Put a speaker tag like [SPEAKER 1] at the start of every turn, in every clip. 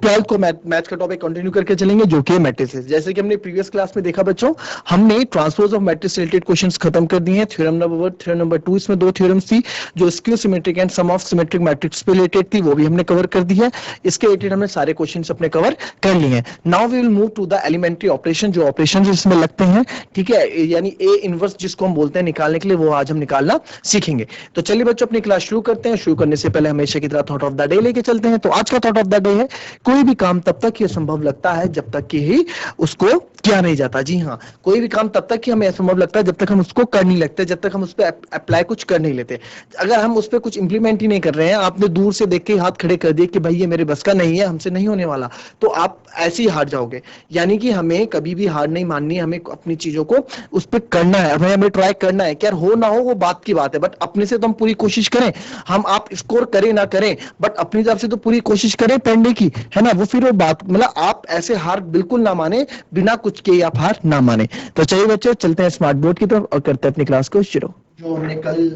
[SPEAKER 1] 12th को math का topic continue करके चलेंगे जो कि मैट्रिसेस। जैसे कि हमने प्रीवियस क्लास में देखा बच्चों, हमने transpose of matrix related questions खत्म कर दिए हैं। थ्योरम नंबर 1, थ्योरम नंबर 2, इसमें 2 थ्योरम्स थी जो skew symmetric and sum of symmetric matrix पे रिलेटेड थी, वो भी हमने कवर कर दी है। इसके रिलेटेड हमने सारे क्वेश्चंस अपने कवर कर लिए हैं। Now we will move to the elementary operation, जो ऑपरेशंस इसमें लगते हैं, ठीक है, यानी ए इनवर्स जिसको हम बोलते हैं निकालने के लिए, वो आज हम निकालना सीखेंगे। तो चलिए बच्चों अपनी क्लास शुरू करते हैं। शुरू करने से पहले हमेशा की तरह थॉट ऑफ द डे लेके चलते हैं। तो आज का थॉट ऑफ द डे है, कोई भी काम तब तक ही संभव लगता है जब तक कि ही उसको किया नहीं जाता। जी हाँ, कोई भी काम तब तक ही हमें असंभव लगता है जब तक हम उसको कर नहीं लगते, जब तक हम उस पर अप्लाई कुछ कर नहीं लेते। अगर हम उस पर कुछ इंप्लीमेंट ही नहीं कर रहे हैं, आपने दूर से देख के हाथ खड़े कर दिए कि भाई ये मेरे बस का नहीं है, हमसे नहीं होने वाला, तो आप ऐसे ही हार जाओगे। यानी कि हमें कभी भी हार नहीं माननी है, हमें अपनी चीजों को उस पर करना है, हमें ट्राई करना है। क्या हो ना हो वो बात की बात है, बट अपने से तो हम पूरी कोशिश करें। हम आप स्कोर करें ना करें, बट अपनी तरफ से तो पूरी कोशिश करें पढ़ने की, है ना। वो फिर वो बात, मतलब आप ऐसे हार बिल्कुल ना माने, बिना कुछ के आप हार ना माने। तो चलिए बच्चों चलते हैं स्मार्ट बोर्ड की तरफ और करते हैं अपनी क्लास को शुरू, जो हमने कल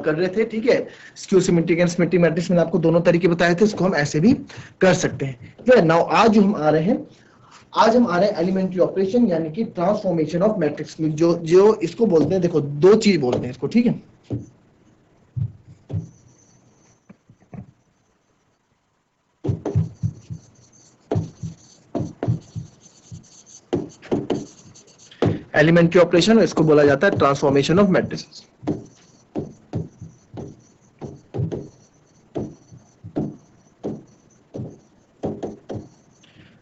[SPEAKER 1] कर रहे थे। ठीक है, skew symmetric and symmetric matrix में आपको दोनों तरीके बताए थे, इसको हम ऐसे भी कर सकते हैं। नाउ आज हम आ रहे हैं, आज हम आ रहे हैं एलिमेंट्री ऑपरेशन यानी कि ट्रांसफॉर्मेशन ऑफ मैट्रिक्स में, जो इसको बोलते हैं, देखो दो चीज बोलते हैं इसको, ठीक है। एलिमेंट्री ऑपरेशन, इसको बोला जाता है transformation of matrix.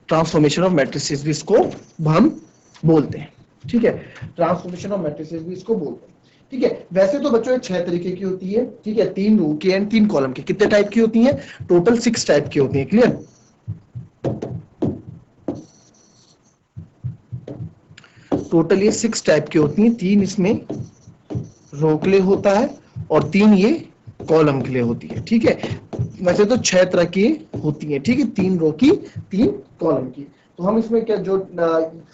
[SPEAKER 1] Transformation of matrices भी इसको हम बोलते हैं, ठीक है। ट्रांसफॉर्मेशन ऑफ मैट्रिसेस भी इसको बोलते हैं, ठीक है। वैसे तो बच्चों 6 तरीके की होती है, ठीक है, 3 रो की एंड 3 कॉलम की। कितने टाइप की होती हैं? टोटल 6 टाइप की होती हैं, क्लियर। टोटल ये 6 टाइप की होती हैं। 3 इसमें रो के लिए होता है और 3 ये कॉलम के लिए होती है, ठीक है। वैसे तो 6 तरह की होती है, ठीक है, 3 रो की 3 कॉलम की। तो हम इसमें क्या जो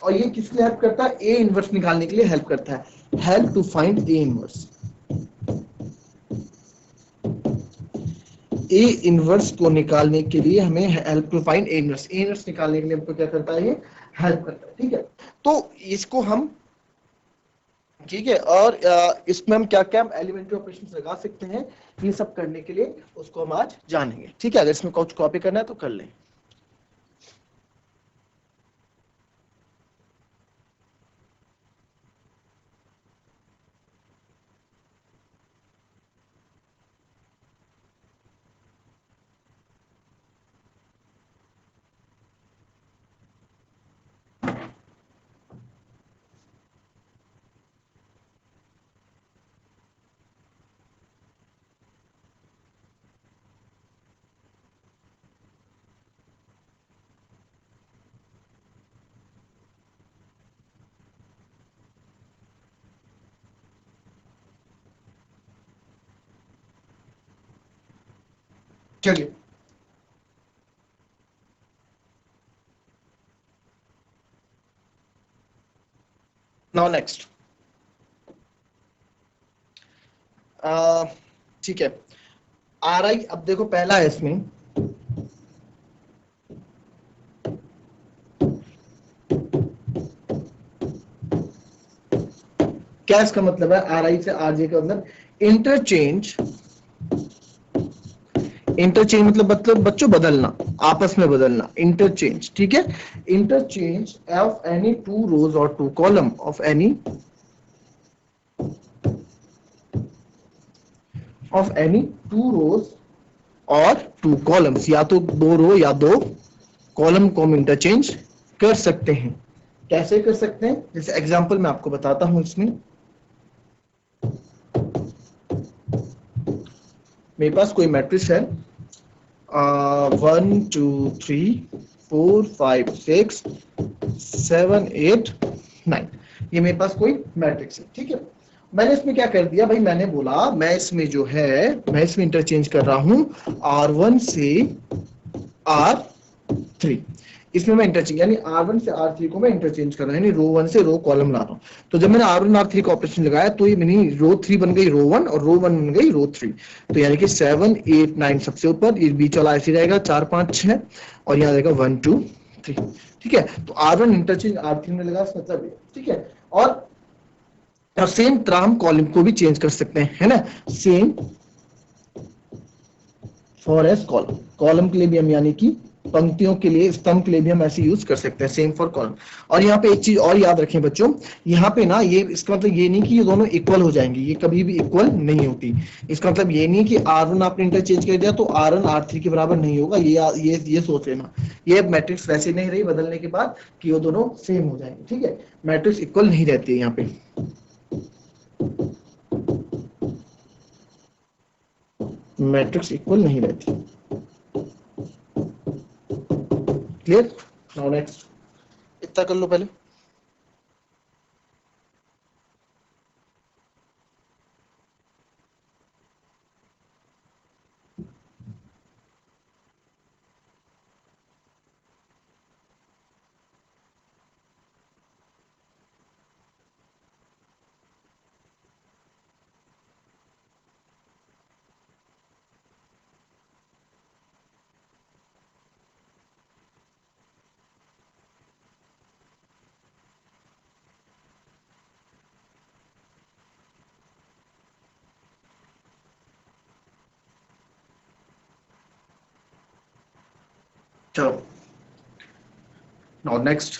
[SPEAKER 1] और ये किस लिए हेल्प करता है? ए इनवर्स निकालने के लिए हेल्प करता है, help to find A inverse. A inverse को निकालने के लिए हमें help to find A inverse, A inverse निकालने के लिए हमको क्या करता है? ये हेल्प करता है, ठीक है। तो इसको हम, ठीक है, और इसमें हम क्या क्या एलिमेंट्री ऑपरेशंस लगा सकते हैं, ये सब करने के लिए उसको हम आज जानेंगे, ठीक है। अगर इसमें कुछ कॉपी करना है तो कर लें। चलिए, नाउ नेक्स्ट, ठीक है। आर आई, अब देखो पहला है इसमें, क्या इसका मतलब है? आर आई से आर जे का मतलब इंटरचेंज। इंटरचेंज मतलब बच्चों बदलना, आपस में बदलना, इंटरचेंज, ठीक है। इंटरचेंज ऑफ एनी 2 रोज और 2 column of any of any 2 रोज और 2 कॉलम्स, या तो 2 रो या 2 कॉलम को हम इंटरचेंज कर सकते हैं। कैसे कर सकते हैं? जैसे एग्जांपल मैं आपको बताता हूं। इसमें मेरे पास कोई मैट्रिक्स है 1 2 3 4 5 6 7 8 9, ये मेरे पास कोई मैट्रिक्स है, ठीक है। मैंने इसमें क्या कर दिया भाई, मैंने बोला मैं इसमें जो है, मैं इसमें इंटरचेंज कर रहा हूं R1 से R3। इसमें मैं इंटरचेंज यानी R1 से R3 को मैं इंटरचेंज कर रहा हूँ, यानी रो 1 से रो कॉलम ला रहा हूँ। तो जब मैंने R1 R3 का ऑपरेशन लगाया तो ये मेरी रो 3 बन गई रो 1 और रो 1 बन गई रो 3। तो यानी कि 7 8 9 सबसे ऊपर, ये बीच वाला ऐसे रहेगा 4 5 6 और यहाँ रहेगा 1 2 3। ठीक है, तो R1 इंटरचेंज R3 में लगा, मतलब ये। ठीक है, और सेम तरह हम कॉलम को भी चेंज कर सकते हैं, है ना। Same for S colon, column के लिए भी हम यानी कि पंक्तियों के लिए, स्तंभ के लिए भी हम ऐसे यूज कर सकते हैं, सेम फॉर कॉलम। और यहाँ पे एक चीज और याद रखें बच्चों, यहाँ पे ना ये इसका मतलब ये नहीं कि ये दोनों इक्वल हो जाएंगे, ये कभी भी इक्वल नहीं होती। इसका मतलब ये नहीं कि R1 आपने इंटरचेंज कर दिया तो R1 R3 के बराबर नहीं होगा, ये सोच लेना। ये मैट्रिक्स वैसे नहीं रही बदलने के बाद कि वो दोनों सेम हो जाएंगे। ठीक है, मैट्रिक्स इक्वल नहीं रहती है यहाँ पे, मैट्रिक्स इक्वल नहीं रहती। क्लियर? नाउ नेक्स्ट, इतना कर लो पहले। चलो, नाउ नेक्स्ट,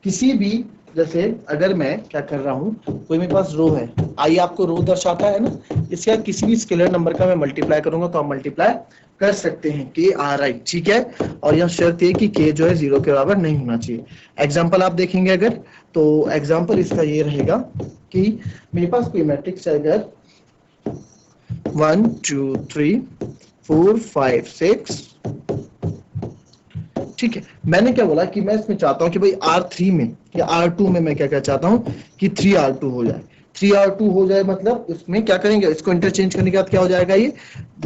[SPEAKER 1] किसी भी, जैसे अगर मैं क्या कर रहा हूं, कोई मेरे पास रो है, आई आपको रो दर्शाता है ना, इसका किसी भी स्केलर नंबर का मैं मल्टीप्लाई करूंगा तो आप मल्टीप्लाई कर सकते हैं, के आर आई। ठीक है, और यह शर्त है कि के जो है 0 के बराबर नहीं होना चाहिए। एग्जाम्पल आप देखेंगे अगर, तो एग्जाम्पल इसका ये रहेगा कि मेरे पास कोई मैट्रिक्स है अगर 1 2 3 4 5 6, ठीक है, मैंने क्या बोला कि मैं इसमें चाहता हूं कि भाई R3 में या R2 में मैं क्या क्या चाहता हूं कि 3R2 हो जाए। 3R2 हो जाए मतलब इसमें क्या करेंगे, इसको इंटरचेंज करने के बाद क्या हो जाएगा, ये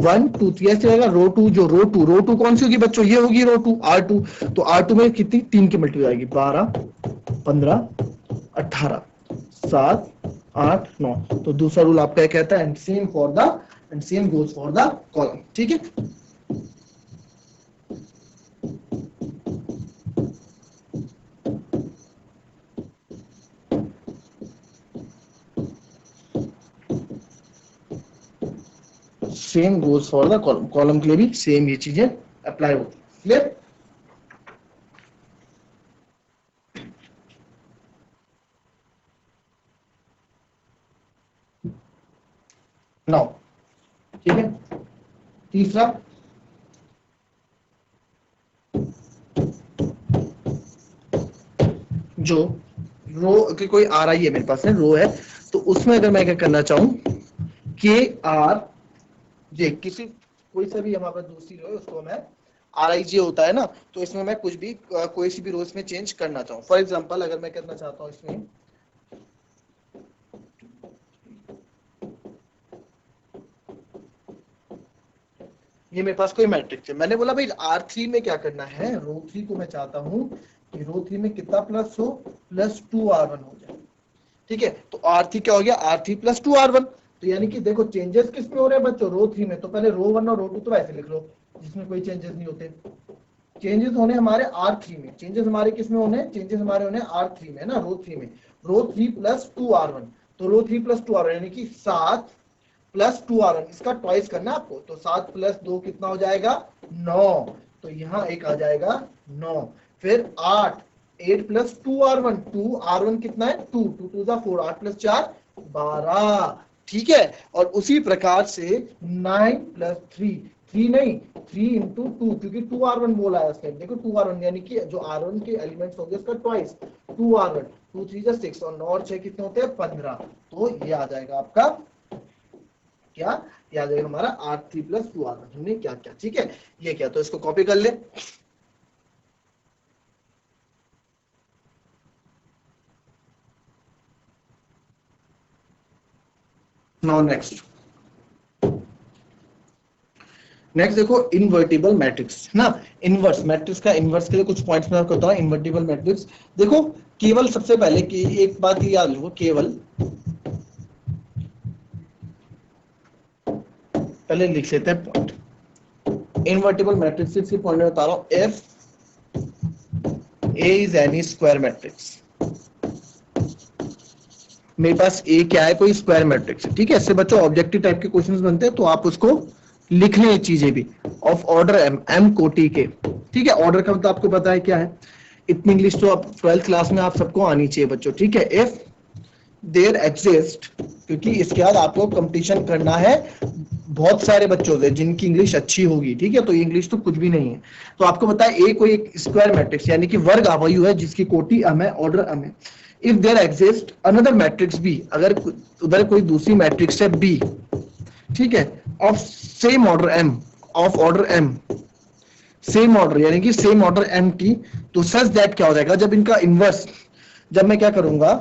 [SPEAKER 1] 1 2 3 ऐसे रहेगा। रो 2 जो रो टू कौन सी होगी बच्चों, ये होगी रो 2 R2। तो R2 में कितनी, 3 की मल्टी हो जाएगी, 12 15 18 7 8 9। तो दूसरा रूल आपका कहता है, and same for the, and same goes for the column. ठीक है, same goes for the column, column के लिए भी सेम ये चीजें अप्लाई होती है। क्लियर? नाउ, ठीक है, तीसरा, जो रो की कोई आर आई है मेरे पास है, रो है, तो उसमें अगर मैं क्या करना चाहूं, के आर जे, किसी कोई सा भी हमारे पास दूसरी रो है उसको मैं आर आई जे होता है ना, तो इसमें मैं कुछ भी कोई सी भी रो इसमें चेंज करना चाहूँ। फॉर एग्जाम्पल अगर मैं करना चाहता हूँ इसमें, ये मेरे पास कोई मैट्रिक्स है, मैंने बोला भाई R3 में क्या करना है, रो 3 को मैं चाहता हूं कि रो 3 में कितना प्लस हो, +2R1 हो जाए। ठीक है, तो R3 क्या हो गया, R3 +2R1। तो यानी कि देखो चेंजेस किस में हो रहे हैं बच्चों, रो 3 में। तो पहले रो 1 और रो 2 तो ऐसे लिख लो जिसमें कोई चेंजेस नहीं होते। चेंजेस होने हमारे R3 में, चेंजेस हमारे किस में होने, चेंजेस हमारे होने R3 में ना, रो 3 में। रो 3 +2R1, तो रो 3 +2R1 यानी कि 7 +2R1, इसका ट्वाइस करना आपको। तो 7 + 2 कितना हो जाएगा, 9। तो यहाँ एक आ जाएगा 9। फिर 8, 8 + 2R1, 2R1 कितना है, 2, 2 2 4, 8 + 4 12। ठीक है, और उसी प्रकार से 9 + 3, 3 नहीं, 3 × 2, क्योंकि 2R1 बोला है उसने। देखो 2R1 यानी कि जो R1 के एलिमेंट्स होंगे उसका ट्वाइस, 2R1, 2 3 6, और 9 और 6 कितने होते हैं, 15। तो ये आ जाएगा आपका क्या, ये आ जाएगा हमारा R3 + 2R1। हमने क्या क्या, ठीक है, ये क्या, तो इसको कॉपी कर ले। नाउ नेक्स्ट, नेक्स्ट देखो इन्वर्टिबल मैट्रिक्स है ना, इनवर्स मैट्रिक्स का इनवर्स के लिए कुछ पॉइंट्स मैं करता हूँ। इन्वर्टिबल मैट्रिक्स देखो, केवल सबसे पहले कि एक बात याद रखो, केवल पहले लिख लेते हैं पॉइंट। इन्वर्टिबल मैट्रिक्स के पॉइंट में बता रहा हूं, F A is N E square matrix. मेरे पास ए क्या है, कोई स्क्वायर मैट्रिक्स है, ठीक है। इससे बच्चों ऑब्जेक्टिव टाइप के क्वेश्चंस बनते हैं, तो आप उसको लिख लें चीजें भी, ऑफ ऑर्डर एम, एम कोटि के, ठीक है। ऑर्डर का मतलब आपको पता है क्या है, इतनी इंग्लिश तो आप 12th क्लास में आप सबको आनी चाहिए बच्चों, ठीक है। इफ देयर एग्जिस्ट, क्योंकि इसके बाद आपको कंपटीशन करना है बहुत सारे बच्चों से जिनकी इंग्लिश अच्छी होगी, ठीक है। तो ये इंग्लिश तो कुछ भी नहीं है। तो आपको पता है ए कोई एक स्क्वायर मैट्रिक्स यानी कि वर्ग आव्यूह है जिसकी कोटि m है, ऑर्डर m है। If there exist another matrix B, अगर उधर कोई दूसरी मैट्रिक्स है बी, ठीक है, of same order m, of order m, same order यानी कि सेम ऑर्डर m की, तो सच दैट क्या हो जाएगा, जब इनका इनवर्स, जब मैं क्या करूंगा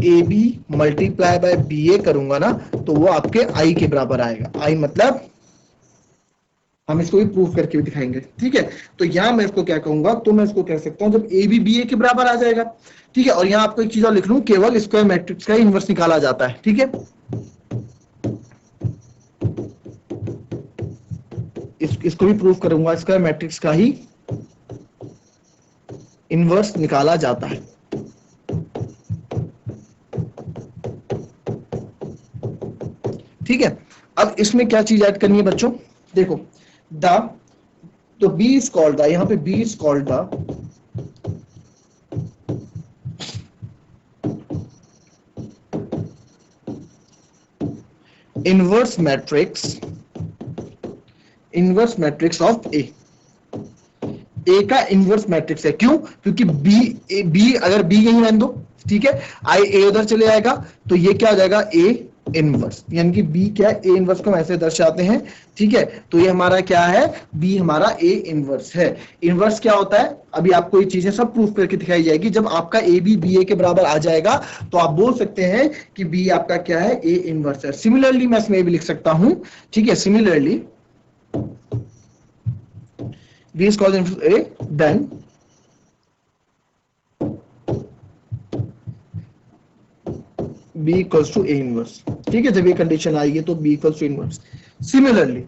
[SPEAKER 1] A B multiply by B A करूंगा ना, तो वो आपके आई के बराबर आएगा। आई मतलब हम इसको भी प्रूफ करके भी दिखाएंगे, ठीक है। तो यहां मैं इसको क्या कहूंगा, तो मैं इसको कह सकता हूं जब ए बी बी ए के बराबर आ जाएगा, ठीक है। और यहां आपको एक चीज और लिख लूं, केवल स्क्वायर मैट्रिक्स का इनवर्स निकाला जाता है, ठीक है। इसको भी प्रूफ करूंगा, स्क्वायर मैट्रिक्स का ही इनवर्स निकाला जाता है। ठीक है। अब इसमें क्या चीज ऐड करनी है बच्चों, देखो द, तो बी इज कॉल्ड द, यहां पे B is called the inverse matrix, inverse matrix of A. A का इनवर्स मैट्रिक्स है, क्यों, क्योंकि बी अगर बी यहीं रहने दो, ठीक है, आई ए उधर चले जाएगा, तो ये क्या हो जाएगा ए इनवर्स, यानी कि बी क्या है, ए इनवर्स को हम ऐसे दर्शाते हैं, ठीक है। तो ये हमारा क्या है, बी हमारा ए इनवर्स है। इनवर्स क्या होता है, अभी आपको ये चीजें सब प्रूफ करके दिखाई जाएगी। जब आपका ए बी बी ए के बराबर आ जाएगा, तो आप बोल सकते हैं कि बी आपका क्या है, ए इनवर्स है। सिमिलरली मैं इसमें भी लिख सकता हूं, ठीक है, similarly B is called inverse A, then B equals to A inverse, ठीक है। जब ये कंडीशन आएगी तो B equals to inverse। Similarly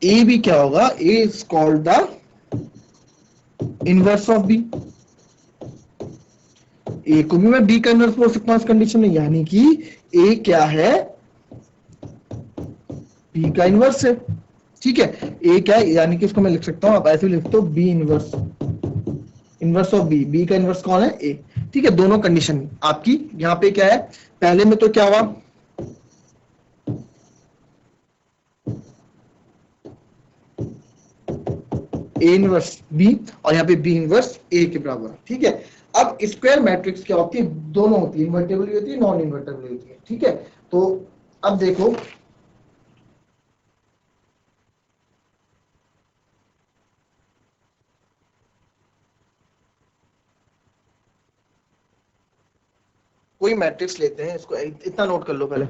[SPEAKER 1] A भी क्या होगा, A is called the inverse of B। ए को भी मैं बी का इनवर्स बोल सकता हूं इस कंडीशन में, यानी कि ए क्या है, बी का इनवर्स है, ठीक है। ए क्या है, यानी कि इसको मैं लिख सकता हूं, आप ऐसे भी लिखते हो B inverse, inverse of B, B का इनवर्स कौन है, ए, ठीक है। दोनों कंडीशन आपकी यहां पे क्या है, पहले में तो क्या हुआ, ए इनवर्स बी, और यहाँ पे बी इनवर्स ए के बराबर, ठीक है। अब स्क्वायर मैट्रिक्स क्या होती है, दोनों होती है, इन्वर्टेबल भी होती है, नॉन इन्वर्टेबल भी होती है, ठीक है। तो अब देखो कोई मैट्रिक्स लेते हैं, इसको इतना नोट कर लो पहले,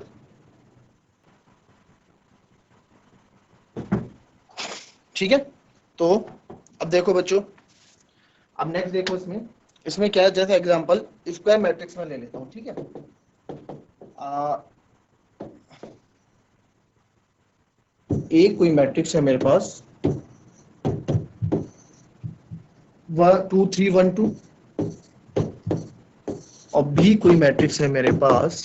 [SPEAKER 1] ठीक है। तो अब देखो बच्चों, अब नेक्स्ट देखो, इसमें इसमें क्या है, जैसे एग्जांपल स्क्वायर मैट्रिक्स में ले लेता हूं, ठीक है। ए कोई मैट्रिक्स है मेरे पास 2 3 1 2, और बी कोई मैट्रिक्स है मेरे पास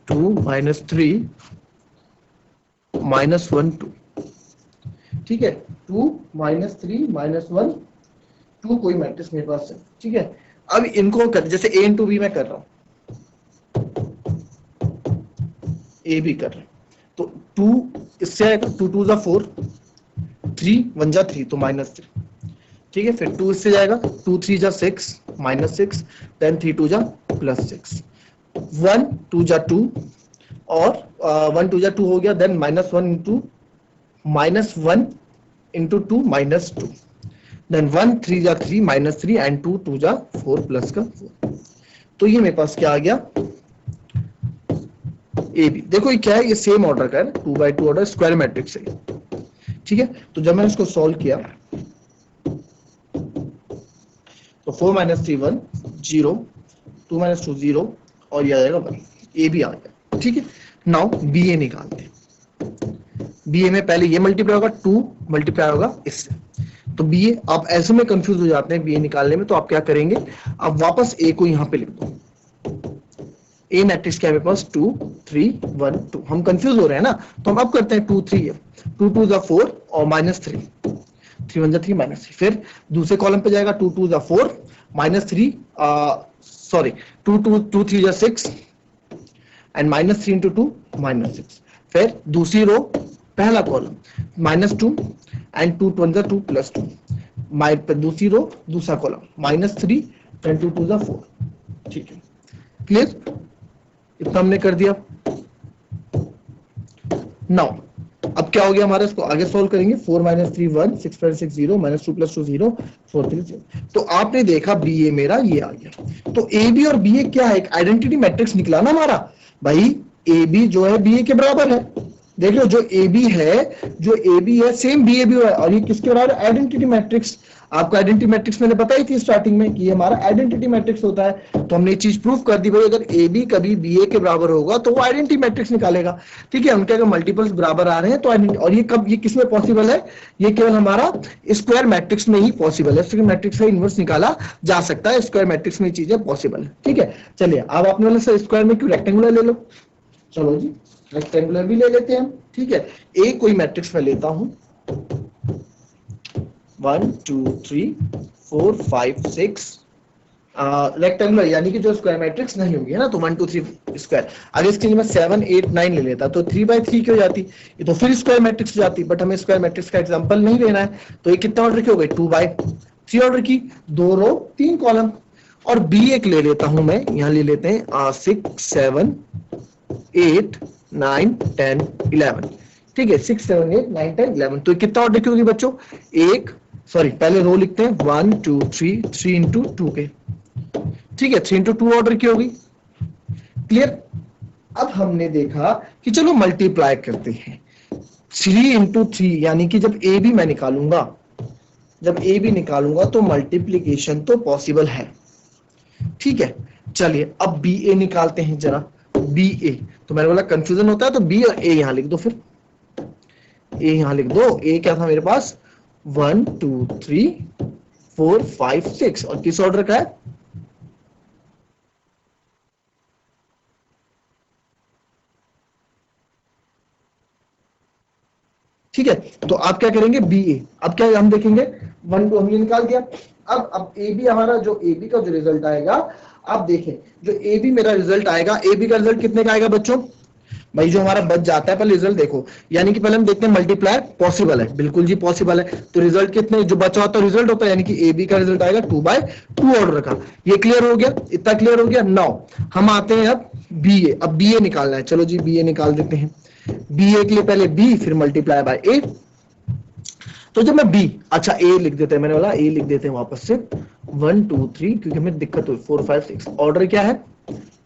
[SPEAKER 1] 2 -3 -1 2, ठीक है। 2 -3 -1 2 कोई मैट्रिक्स मेरे पास है, ठीक है। अब इनको कर, जैसे ए इंटू बी में कर रहा हूं, ए भी कर रहे हैं, तो 2 इससे आएगा, 2 2 जा 4, 3 1 जा 3, तो -3, ठीक है। फिर 2 इससे जाएगा, 2 3 जा 6 -6, देन 3 2 जा +6, 1 2 जा 2, और 1 2 जा 2 हो गया, देन -1 इंटू -1 इंटू 2 -2, देन 1 3 जा 3 -3 एंड 2 2 जा 4 प्लस का 4। तो ये मेरे पास क्या आ गया, ए बी। देखो ये क्या है, ये सेम ऑर्डर का है, 2 by 2 ऑर्डर स्क्वायर मैट्रिक्स है। ठीक है, तो जब मैंने इसको सॉल्व किया तो 4 - 3 1 0, 2 - 2 0 और ये आ जाएगा 1, ए भी आ गया। ठीक है, नाउ बी ए निकालते हैं। बी ए में पहले ये मल्टीप्लाई होगा, 2 मल्टीप्लाई होगा इससे, तो बी ए। आप ऐसे में कंफ्यूज हो जाते हैं बी ए निकालने में, तो आप क्या करेंगे, आप वापस ए को यहाँ पे लिख दो। ए मैट्रिक्स क्या है मेरे पास, 2 3 1 2। हम कंफ्यूज हो रहे हैं ना, तो हम अब करते हैं 2 3 2 2 जा 4 और -3, 3 1 जा 3 -3। फिर दूसरे कॉलम पे जाएगा, 2 2 जा 4 -3, सॉरी 2 2 2 3 जा 6 एंड -3 into 2 -6। फिर दूसरी रो पहला कॉलम -2 एंड 2 1 जा 2 प्लस 2। दूसरी रो दूसरा कॉलम -3 एंड 2 2 जा 4। ठीक है, क्लियर, इतना हमने कर दिया। नाउ अब क्या हो गया हमारा, इसको आगे सॉल्व करेंगे। 4 - 3 1 6 5 6 0 -2 + 2 0 4 3 0। तो आपने देखा बी ए मेरा ये आ गया। तो ए बी और बी ए क्या है, एक आइडेंटिटी मैट्रिक्स निकला ना हमारा भाई। ए बी जो है बी ए के बराबर है। देख लो, जो ए बी है, जो ए बी है सेम बी ए बी है, और ये किसके बराबर है, आइडेंटिटी मैट्रिक्स। आपको आइडेंटिटी मैट्रिक्स मैंने बताई थी स्टार्टिंग में कि ये हमारा आइडेंटिटी मैट्रिक्स होता है। तो हमने ये चीज प्रूव कर दी भाई, अगर ए बी कभी बी ए के बराबर होगा तो वो आइडेंटिटी मैट्रिक्स निकालेगा। ठीक है, उनके अगर मल्टीपल्स बराबर आ रहे हैं तो, और ये कब, ये किसमें पॉसिबल है, ये केवल हमारा स्क्वायर मैट्रिक्स में ही पॉसिबल है। स्क्वायर मैट्रिक्स का इनवर्स निकाला जा सकता है, स्क्वायर मैट्रिक्स में चीजें पॉसिबल है। ठीक है, चलिए अब आपने वाला सर स्क्वायर में क्यों रेक्टेंगुलर ले लो, चलो जी रेक्टेंगुलर भी ले लेते हैं। ठीक है, एक कोई मैट्रिक्स में लेता हूं, 1 2 3 4 5 6 रेक्टेंगुलर, यानी कि जो स्क्वायर मैट्रिक्स नहीं होगी है ना, तो 1 2 3 स्क्वायर। अगर इसके लिए मैं 7 8 9 ले लेता तो 3 by 3 की हो जाती, ये तो फिर स्क्वायर मैट्रिक्स हो जाती। बट हमें स्क्वायर मैट्रिक्स का एग्जांपल नहीं लेना है, तो ये कितना ऑर्डर की हो गई, 2 by 3 ऑर्डर की, 2 रो 3 कॉलम। और बी एक ले लेता हूं मैं, यहां ले लेते हैं 6 7 8 9 10 11। ठीक है, 6 7 8 9 10 11। तो कितना ऑर्डर की होगी बच्चों, एक, सॉरी पहले रो लिखते हैं 1 2 3 3 into 2 के। ठीक है, 3 into 2 ऑर्डर की होगी। क्लियर। अब हमने देखा कि चलो मल्टीप्लाई करते हैं, 3 into 3, यानी कि जब ए बी मैं निकालूंगा, जब ए बी निकालूंगा तो मल्टीप्लीकेशन तो पॉसिबल है। ठीक है, चलिए अब बी ए निकालते हैं जरा। बी ए, तो मैंने बोला कंफ्यूजन होता है तो बी और ए यहां लिख दो, फिर ए यहां लिख दो। ए क्या था मेरे पास, 1 2 3 4 5 6, और किस ऑर्डर का है, ठीक है। तो आप क्या करेंगे, बी ए, अब क्या हम देखेंगे, 1 को हमने निकाल दिया। अब ए बी हमारा, जो ए बी का जो रिजल्ट आएगा, आप देखें जो ए बी मेरा रिजल्ट आएगा, ए बी का रिजल्ट कितने का आएगा बच्चों, भाई जो हमारा बच जाता है, पहले रिजल्ट देखो, यानी कि पहले हम देखते हैं मल्टीप्लायर पॉसिबल है, बिल्कुल जी पॉसिबल है। तो रिजल्ट कितने, जो बचा होता है रिजल्ट होता है, यानी कि ए बी का रिजल्ट आएगा 2 by 2 ऑर्डर का। ये क्लियर हो गया, इतना क्लियर हो गया। नाउ हम आते हैं अब बी ए, अब बी ए निकालना है। चलो जी बी ए निकाल देते हैं। बी ए के लिए पहले बी, फिर मल्टीप्लाई बाय ए। तो जब मैं बी, अच्छा ए लिख देते हैं, मैंने बोला ए लिख देते हैं वापस से, 1 2 3, क्योंकि हमें दिक्कत हुई 4 5 6, ऑर्डर क्या है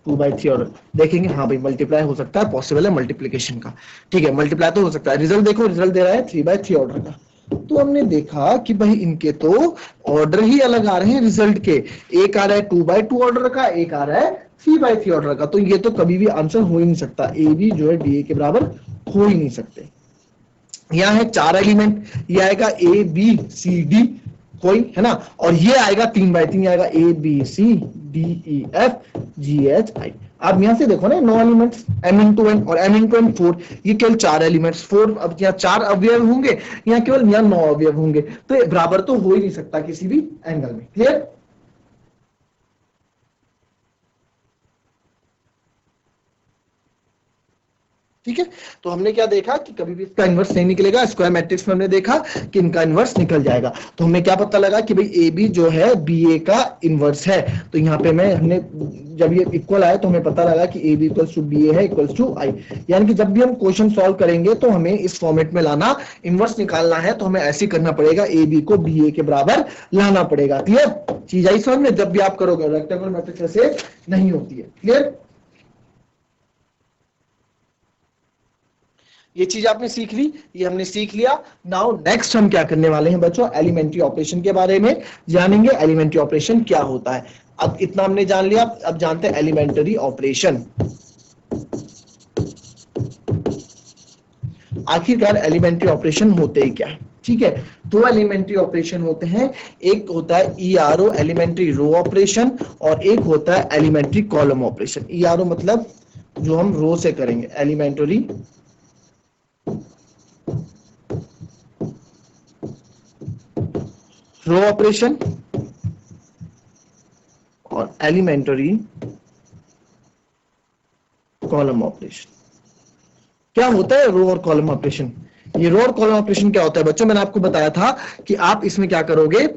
[SPEAKER 1] 2 by 3 ऑर्डर। देखेंगे हाँ भाई मल्टीप्लाई हो सकता है, पॉसिबल है मल्टीप्लिकेशन का। ठीक है, मल्टीप्लाई तो हो सकता है। रिजल्ट देखो, रिजल्ट दे रहा है 3 by 3 ऑर्डर का। तो हमने देखा कि भाई इनके तो ऑर्डर ही अलग आ रहे हैं रिजल्ट के, एक आ रहा है 2 by 2 ऑर्डर का, एक आ रहा है 3 by 3 ऑर्डर का। तो ये तो कभी भी आंसर हो ही नहीं सकता, ए बी जो है बी ए के बराबर हो ही नहीं सकते। यहाँ है 4 एलिमेंट, ये आएगा ए बी सी डी कोई है ना, और ये आएगा 3 by 3 आएगा A B C D E F G H I. आप यहां से देखो ना 9 एलिमेंट्स, m into n और m into n 4, ये केवल 4 एलिमेंट्स 4। अब यहाँ 4 अवयव होंगे, यहाँ केवल यहाँ 9 अवयव होंगे, तो ये बराबर तो हो ही नहीं सकता किसी भी एंगल में। क्लियर। ठीक है, तो हमने क्या देखा कि कभी भी इसका इन्वर्स नहीं निकलेगा। स्क्वायर मैट्रिक्स में हमने देखा कि इनका इन्वर्स निकल जाएगा। तो हमें क्या पता लगा कि भाई ए बी जो है बी ए का इन्वर्स है। तो यहाँ पे हमने जब ये इक्वल आया तो हमें पता लगा कि A B equals to B A है इक्वल्स टू आई। यानी कि जब भी हम क्वेश्चन सॉल्व करेंगे तो हमें इस फॉर्मेट में लाना, इन्वर्स निकालना है तो हमें ऐसे करना पड़ेगा, ए बी को बी ए के बराबर लाना पड़ेगा। क्लियर चीज आई समझ में? जब भी आप करोगे रेक्टेंगुलर मैट्रिक्स ऐसे नहीं होती है। क्लियर, ये चीज आपने सीख ली, ये हमने सीख लिया। नाउ नेक्स्ट हम क्या करने वाले हैं बच्चों, एलिमेंट्री ऑपरेशन के बारे में जानेंगे। एलिमेंट्री ऑपरेशन क्या होता है, अब इतना हमने जान लिया, अब जानते हैं एलिमेंट्री ऑपरेशन। आखिरकार एलिमेंट्री ऑपरेशन होते ही क्या है? ठीक है, दो एलिमेंट्री ऑपरेशन होते हैं, एक होता है ईआरओ एलिमेंट्री रो ऑपरेशन और एक होता है एलिमेंट्री कॉलम ऑपरेशन। ईआरओ मतलब जो हम रो से करेंगे, एलिमेंट्री रो ऑपरेशन और एलिमेंट्री कॉलम ऑपरेशन। क्या होता है रो और कॉलम ऑपरेशन? ये रो और कॉलम ऑपरेशन क्या होता है बच्चों, मैंने आपको बताया था कि आप इसमें क्या करोगे,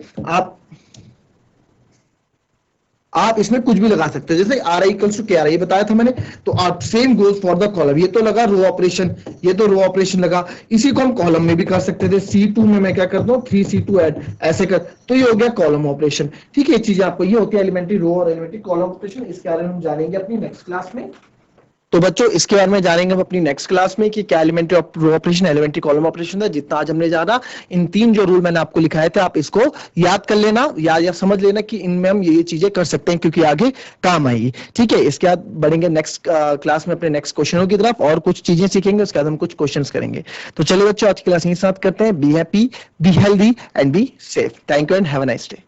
[SPEAKER 1] आप इसमें कुछ भी लगा सकते हैं, जैसे आर आई इक्वल्स टू के आर आई बताया था मैंने। तो आप same goes for the column, ये तो लगा रो ऑपरेशन, ये तो रो ऑपरेशन लगा, इसी को हम कॉलम में भी कर सकते थे। C2 में मैं क्या करता हूँ 3C2 ऐड ऐसे कर, तो ये हो गया कॉलम ऑपरेशन। ठीक है, चीजें आपको ये होती है एलिमेंट्री रो और एलिमेंट्री कॉलम ऑपरेशन। इसके बारे में हम जानेंगे अपनी नेक्स्ट क्लास में। तो बच्चों इसके बारे में जानेंगे हम अपनी नेक्स्ट क्लास में कि क्या elementary row operation elementary column operation है। जितना आज हमने जाना, इन तीन जो रूल मैंने आपको लिखाए थे आप इसको याद कर लेना, या समझ लेना कि इनमें हम ये चीजें कर सकते हैं क्योंकि आगे काम आएगी। ठीक है, इसके बाद बढ़ेंगे नेक्स्ट क्लास में अपने नेक्स्ट क्वेश्चनों की तरफ और कुछ चीजें सीखेंगे, उसके बाद हम कुछ क्वेश्चन करेंगे। तो चलिए बच्चों आज की क्लास यहीं समाप्त करते हैं। Be happy, be healthy and be safe. Thank you and have a nice day.